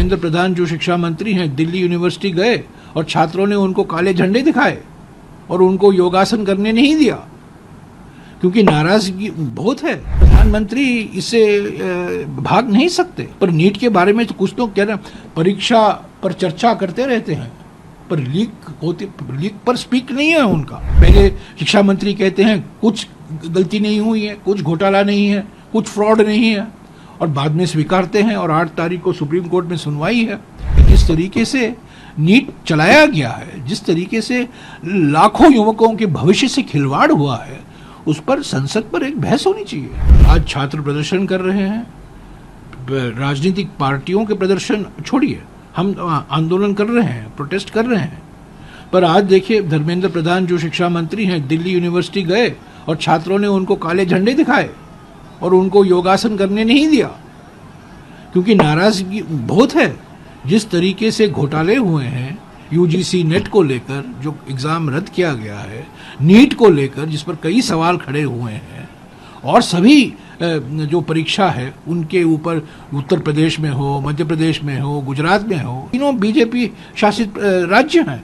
धर्मेंद्र प्रधान जो शिक्षा मंत्री हैं, दिल्ली यूनिवर्सिटी गए और छात्रों ने उनको काले झंडे दिखाए और उनको योगासन करने नहीं दिया, क्योंकि नाराजगी बहुत है। प्रधानमंत्री इससे भाग नहीं सकते। पर नीट के बारे में तो कुछ तो कह रहे हैं, परीक्षा पर चर्चा करते रहते हैं, पर लीक पर स्पीक नहीं है उनका। पहले शिक्षा मंत्री कहते हैं कुछ गलती नहीं हुई है, कुछ घोटाला नहीं है, कुछ फ्रॉड नहीं है, और बाद में स्वीकारते हैं। और 8 तारीख को सुप्रीम कोर्ट में सुनवाई है। किस तरीके से नीट चलाया गया है, जिस तरीके से लाखों युवकों के भविष्य से खिलवाड़ हुआ है, उस पर संसद पर एक बहस होनी चाहिए। आज छात्र प्रदर्शन कर रहे हैं, राजनीतिक पार्टियों के प्रदर्शन छोड़िए, हम आंदोलन कर रहे हैं, प्रोटेस्ट कर रहे हैं। पर आज देखिए, धर्मेंद्र प्रधान जो शिक्षा मंत्री हैं, दिल्ली यूनिवर्सिटी गए और छात्रों ने उनको काले झंडे दिखाए और उनको योगासन करने नहीं दिया, क्योंकि नाराजगी बहुत है। जिस तरीके से घोटाले हुए हैं, यूजीसी नेट को लेकर जो एग्ज़ाम रद्द किया गया है, नीट को लेकर जिस पर कई सवाल खड़े हुए हैं, और सभी जो परीक्षा है उनके ऊपर उत्तर प्रदेश में हो, मध्य प्रदेश में हो, गुजरात में हो, तीनों बीजेपी शासित राज्य हैं,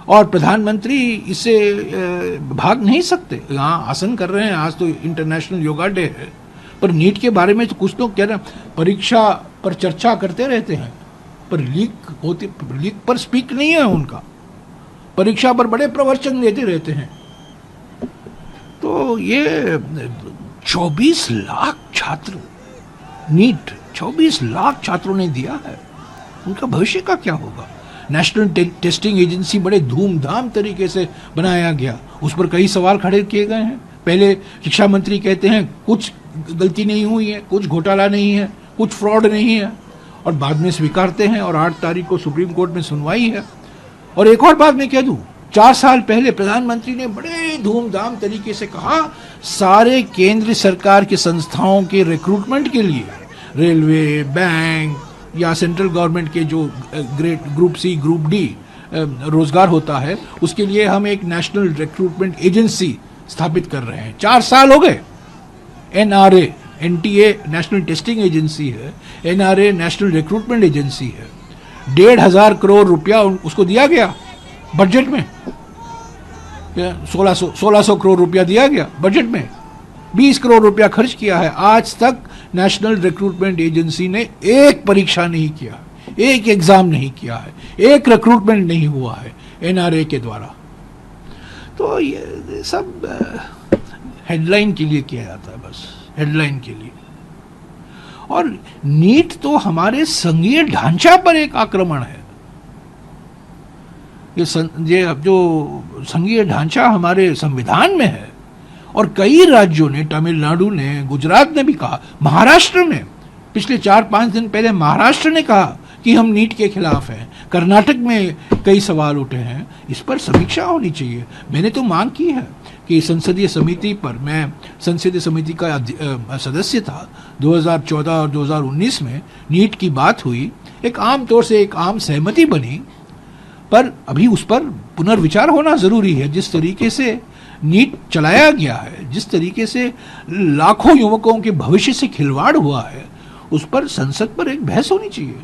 और प्रधानमंत्री इससे भाग नहीं सकते। यहाँ आसन कर रहे हैं, आज तो इंटरनेशनल योगा डे है, पर नीट के बारे में तो कुछ तो कह रहे हैं, परीक्षा पर चर्चा करते रहते हैं, पर लीक पर स्पीक नहीं है उनका। परीक्षा पर बड़े प्रवचन देते रहते हैं। तो ये 24 लाख छात्र, नीट 24 लाख छात्रों ने दिया है, उनका भविष्य का क्या होगा? नेशनल टेस्टिंग एजेंसी बड़े धूमधाम तरीके से बनाया गया, उस पर कई सवाल खड़े किए गए हैं। पहले शिक्षा मंत्री कहते हैं कुछ गलती नहीं हुई है, कुछ घोटाला नहीं है, कुछ फ्रॉड नहीं है, और बाद में स्वीकारते हैं। और 8 तारीख को सुप्रीम कोर्ट में सुनवाई है। और एक और बात मैं कह दूं, 4 साल पहले प्रधानमंत्री ने बड़े धूमधाम तरीके से कहा, सारे केंद्र सरकार की संस्थाओं के रिक्रूटमेंट के लिए, रेलवे, बैंक या सेंट्रल गवर्नमेंट के जो ग्रुप सी, ग्रुप डी रोजगार होता है, उसके लिए हम एक नेशनल रिक्रूटमेंट एजेंसी स्थापित कर रहे हैं। 4 साल हो गए। NRA, NTA national testing agency है, NRA नेशनल रिक्रूटमेंट एजेंसी है। 1,500 करोड़ रुपया उसको दिया गया बजट में, 1600 करोड़ रुपया दिया गया बजट में, 20 करोड़ रुपया खर्च किया है। आज तक नेशनल रिक्रूटमेंट एजेंसी ने एक परीक्षा नहीं किया, एक एग्जाम नहीं किया है, एक रिक्रूटमेंट नहीं हुआ है NRA के द्वारा। तो ये सब हेडलाइन के लिए किया जाता है, बस हेडलाइन के लिए। और नीट तो हमारे संघीय ढांचा पर एक आक्रमण है। ये जो संघीय ढांचा हमारे संविधान में है, और कई राज्यों ने, तमिलनाडु ने, गुजरात ने भी कहा, महाराष्ट्र ने पिछले 4-5 दिन पहले महाराष्ट्र ने कहा कि हम नीट के खिलाफ हैं। कर्नाटक में कई सवाल उठे हैं, इस पर समीक्षा होनी चाहिए। मैंने तो मांग की है कि संसदीय समिति पर, मैं संसदीय समिति का सदस्य था 2014 और 2019 में, नीट की बात हुई, एक आम तौर से एक आम सहमति बनी, पर अभी उस पर पुनर्विचार होना जरूरी है। जिस तरीके से नीट चलाया गया है, जिस तरीके से लाखों युवकों के भविष्य से खिलवाड़ हुआ है, उस पर संसद पर एक बहस होनी चाहिए।